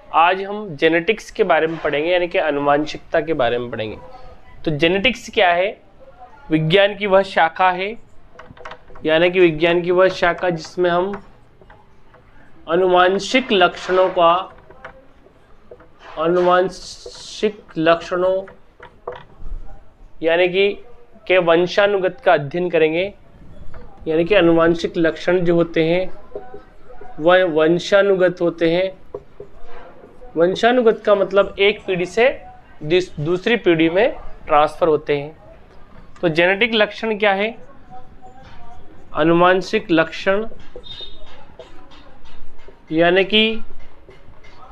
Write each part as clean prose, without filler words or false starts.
आज हम जेनेटिक्स के बारे में पढ़ेंगे, यानी कि आनुवांशिकता के बारे में पढ़ेंगे। तो जेनेटिक्स क्या है? विज्ञान की वह शाखा है, यानी कि विज्ञान की वह शाखा जिसमें हम आनुवांशिक लक्षणों यानी कि के वंशानुगत का अध्ययन करेंगे। यानी कि आनुवांशिक लक्षण जो होते हैं वह वंशानुगत होते हैं। वंशानुगत का मतलब एक पीढ़ी से दूसरी पीढ़ी में ट्रांसफर होते हैं। तो जेनेटिक लक्षण क्या है? आनुवांशिक लक्षण यानी कि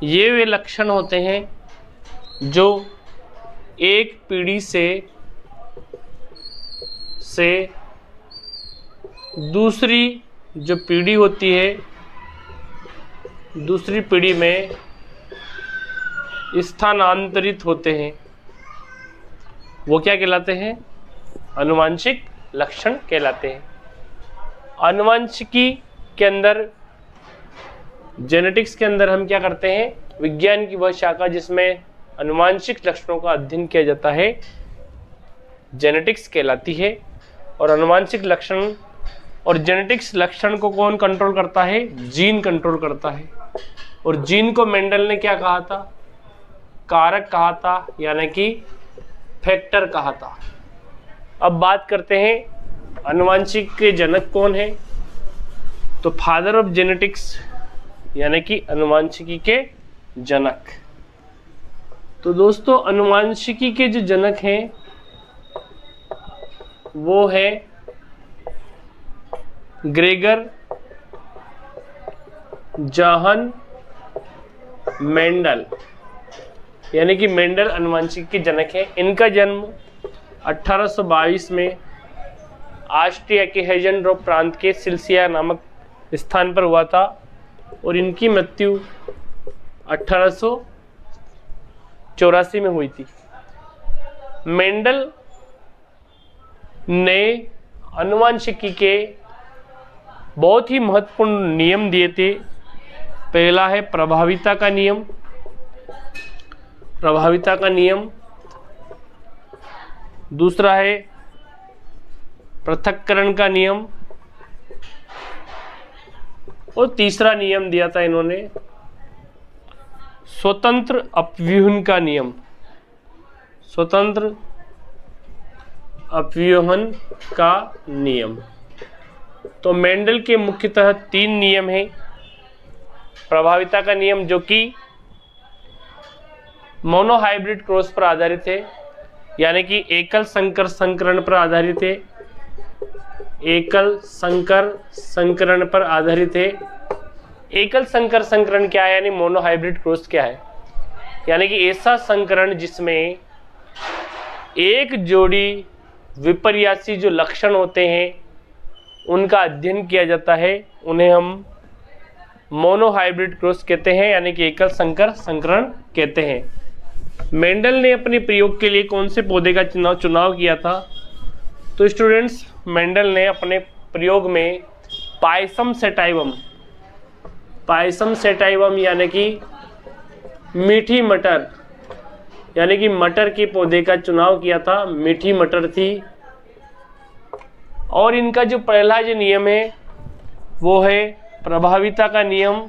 ये वे लक्षण होते हैं जो एक पीढ़ी से दूसरी जो पीढ़ी होती है, दूसरी पीढ़ी में स्थानांतरित होते हैं। वो क्या कहलाते हैं? आनुवांशिक लक्षण कहलाते हैं। आनुवांशिकी के अंदर, जेनेटिक्स के अंदर हम क्या करते हैं? विज्ञान की वह शाखा जिसमें आनुवांशिक लक्षणों का अध्ययन किया जाता है जेनेटिक्स कहलाती है। और आनुवांशिक लक्षण और जेनेटिक्स लक्षण को कौन कंट्रोल करता है? जीन कंट्रोल करता है। और जीन को मेंडल ने क्या कहा था? कारक कहा था, यानी कि फैक्टर कहा था। अब बात करते हैं आनुवांशिक के जनक कौन है। तो फादर ऑफ जेनेटिक्स यानी कि आनुवांशिकी के जनक। तो दोस्तों, आनुवांशिकी के जो जनक हैं वो है ग्रेगर जोहान मेंडल, यानी कि मेंडल आनुवांशिकी के जनक है। इनका जन्म 1822 में ऑस्ट्रिया के हेजेनडॉर्फ प्रांत के सिल्सिया नामक स्थान पर हुआ था और इनकी मृत्यु 1884 में हुई थी। मेंडल ने आनुवांशिकी के बहुत ही महत्वपूर्ण नियम दिए थे। पहला है प्रभाविता का नियम। दूसरा है पृथक्करण का नियम और तीसरा नियम दिया था इन्होंने स्वतंत्र अपव्यूहन का नियम। स्वतंत्र अपव्यूहन का नियम। तो मेंडल के मुख्यतः 3 नियम हैं। प्रभाविता का नियम जो कि मोनोहाइब्रिड क्रॉस पर आधारित है, यानी कि एकल संकर संकरण पर आधारित है। एकल संकर संकरण पर आधारित है। एकल संकर संकरण क्या है, यानी मोनोहाइब्रिड क्रॉस क्या है? यानी कि ऐसा संकरण जिसमें एक जोड़ी विपर्यासी जो लक्षण होते हैं उनका अध्ययन किया जाता है, उन्हें हम मोनोहाइब्रिड क्रॉस कहते हैं, यानी कि एकल संकर संकरण कहते हैं। मेंडल ने अपने प्रयोग के लिए कौन से पौधे का चुनाव किया था? तो स्टूडेंट्स, मेंडल ने अपने प्रयोग में पायसम सेटाइवम यानी कि मीठी मटर, यानी कि मटर के पौधे का चुनाव किया था। मीठी मटर थी। और इनका जो पहला जो नियम है वो है प्रभाविता का नियम।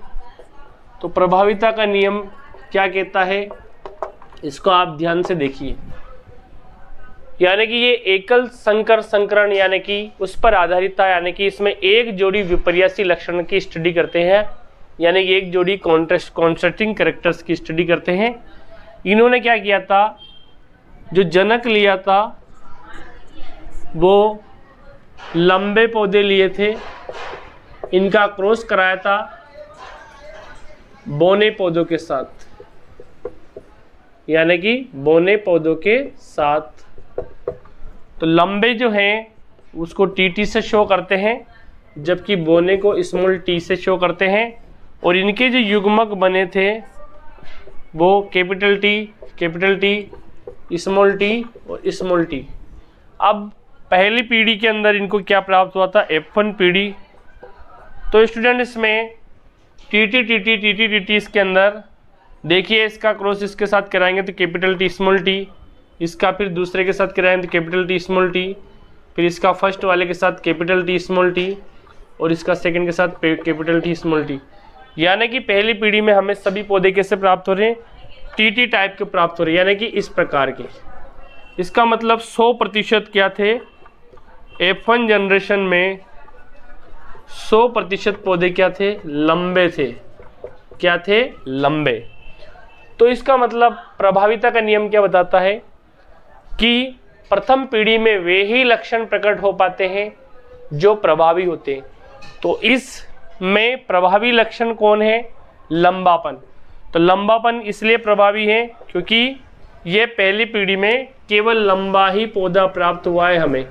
तो प्रभाविता का नियम क्या कहता है, इसको आप ध्यान से देखिए। यानी कि ये एकल संकर संकरण यानी कि उस पर आधारित था, यानी कि इसमें एक जोड़ी विपर्यासी लक्षण की स्टडी करते हैं, यानी कि एक जोड़ी कॉन्ट्रास्टिंग कैरेक्टर्स की स्टडी करते हैं। इन्होंने क्या किया था, जो जनक लिया था वो लंबे पौधे लिए थे। इनका क्रॉस कराया था बोने पौधों के साथ, यानी कि बोने पौधों के साथ। तो लंबे जो हैं उसको टीटी से शो करते हैं, जबकि बोने को स्मॉल टी से शो करते हैं। और इनके जो युग्मक बने थे वो कैपिटल टी, स्मॉल टी और स्मॉल टी। अब पहली पीढ़ी के अंदर इनको क्या प्राप्त हुआ था? F1 पीढ़ी। तो स्टूडेंट, इसमें टी इसके अंदर देखिए इसका क्रॉस इसके साथ कराएंगे तो कैपिटल टी स्मॉल टी, इसका फिर दूसरे के साथ कराएंगे तो कैपिटल टी स्मॉल टी, फिर इसका फर्स्ट वाले के साथ कैपिटल टी स्मॉल टी और इसका सेकंड के साथ कैपिटल टी स्मॉल टी। यानी कि पहली पीढ़ी में हमें सभी पौधे कैसे प्राप्त हो रहे हैं, टीटी टाइप के प्राप्त हो रहे हैं, यानी कि इस प्रकार के। इसका मतलब 100% क्या थे, F1 जनरेशन में 100% पौधे क्या थे, लंबे थे। क्या थे, लंबे। तो इसका मतलब प्रभाविता का नियम क्या बताता है कि प्रथम पीढ़ी में वे ही लक्षण प्रकट हो पाते हैं जो प्रभावी होते हैं। तो इसमें प्रभावी लक्षण कौन है, लंबापन। तो लंबापन इसलिए प्रभावी है क्योंकि ये पहली पीढ़ी में केवल लंबा ही पौधा प्राप्त हुआ है हमें।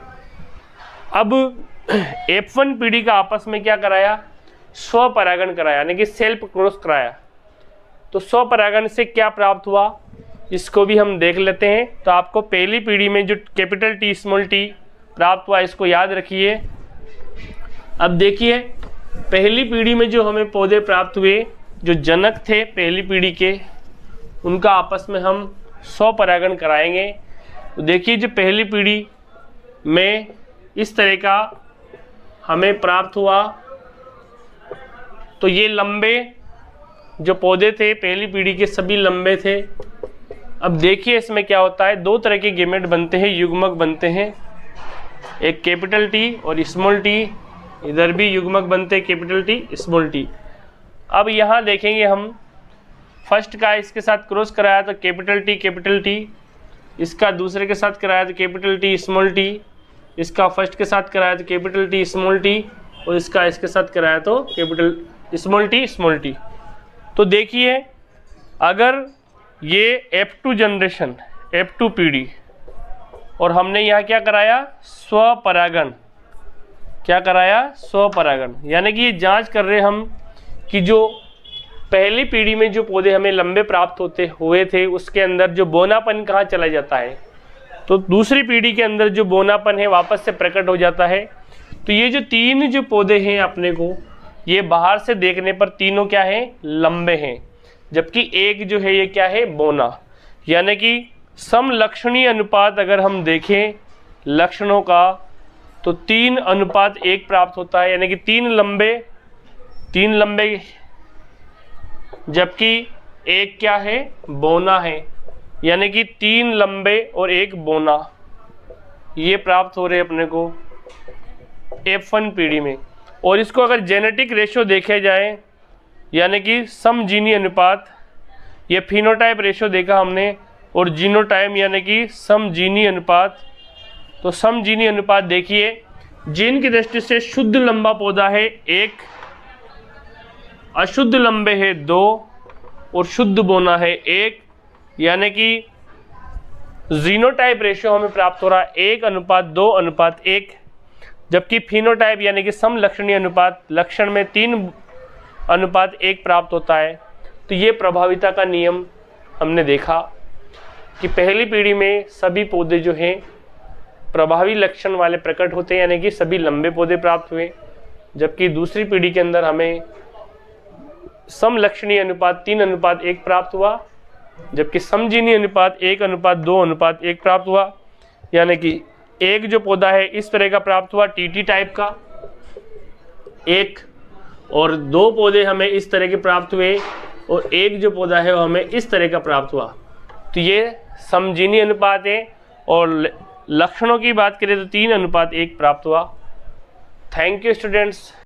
अब F1 पीढ़ी का आपस में क्या कराया, स्वपरागण कराया, यानी कि सेल्फ क्रॉस कराया। तो स्वपरागण से क्या प्राप्त हुआ, इसको भी हम देख लेते हैं। तो आपको पहली पीढ़ी में जो कैपिटल टी स्मॉल टी प्राप्त हुआ, इसको याद रखिए। अब देखिए पहली पीढ़ी में जो हमें पौधे प्राप्त हुए, जो जनक थे पहली पीढ़ी के, उनका आपस में हम स्वपरागण कराएंगे। तो देखिए जो पहली पीढ़ी में इस तरह का हमें प्राप्त हुआ, तो ये लंबे जो पौधे थे पहली पीढ़ी के सभी लंबे थे। अब देखिए इसमें क्या होता है, दो तरह के गेमेट बनते हैं, युग्मक बनते हैं, एक कैपिटल टी और स्मॉल टी। इधर भी युग्मक बनते हैं, कैपिटल टी स्मॉल टी। अब यहाँ देखेंगे हम, फर्स्ट का इसके साथ क्रॉस कराया तो कैपिटल टी, इसका दूसरे के साथ कराया तो कैपिटल टी स्मॉल टी, इसका फर्स्ट के साथ कराया तो कैपिटल टी स्मॉल टी और इसका इसके साथ कराया तो कैपिटल स्मॉल टी। तो देखिए अगर ये F2 जनरेशन, F2 पीढ़ी, और हमने यहाँ क्या कराया, स्वपरागण। क्या कराया, स्वपरागण। यानी कि ये जांच कर रहे हम कि जो पहली पीढ़ी में जो पौधे हमें लंबे प्राप्त हुए थे, उसके अंदर जो बोनापन कहाँ चला जाता है, तो दूसरी पीढ़ी के अंदर जो बोनापन है वापस से प्रकट हो जाता है। तो ये जो तीन जो पौधे हैं अपने को, ये बाहर से देखने पर तीनों क्या हैं, लंबे हैं, जबकि एक जो है ये क्या है, बोना। यानी कि समलक्षणीय अनुपात अगर हम देखें लक्षणों का, तो 3:1 प्राप्त होता है। यानी कि तीन लंबे जबकि एक क्या है, बोना है। यानी कि 3 लंबे और 1 बोना, ये प्राप्त हो रहे अपने को F1 पीढ़ी में। और इसको अगर जेनेटिक रेशो देखे जाए, यानी कि समजीनी अनुपात, ये फिनोटाइप रेशो देखा हमने, और जीनोटाइप यानी कि समजीनी अनुपात। तो समजीनी अनुपात देखिए, जीन की दृष्टि से शुद्ध लंबा पौधा है 1, अशुद्ध लंबे है 2 और शुद्ध बोना है 1। यानी कि जीनोटाइप रेशियो हमें प्राप्त हो रहा है 1:2:1, जबकि फिनोटाइप यानी कि समलक्षणीय अनुपात, लक्षण में 3:1 प्राप्त होता है। तो ये प्रभाविता का नियम हमने देखा कि पहली पीढ़ी में सभी पौधे जो हैं प्रभावी लक्षण वाले प्रकट होते हैं, यानी कि सभी लंबे पौधे प्राप्त हुए, जबकि दूसरी पीढ़ी के अंदर हमें समलक्षणीय अनुपात 3:1 प्राप्त हुआ, जबकि समजीनी अनुपात 1:2:1 प्राप्त हुआ। यानी कि एक जो पौधा है इस तरह का प्राप्त हुआ, टीटी टाइप का एक, और 2 पौधे हमें इस तरह के प्राप्त हुए, और एक जो पौधा है वो हमें इस तरह का प्राप्त हुआ। तो ये समजीनी अनुपात है, और लक्षणों की बात करें तो 3:1 प्राप्त हुआ। Thank you students.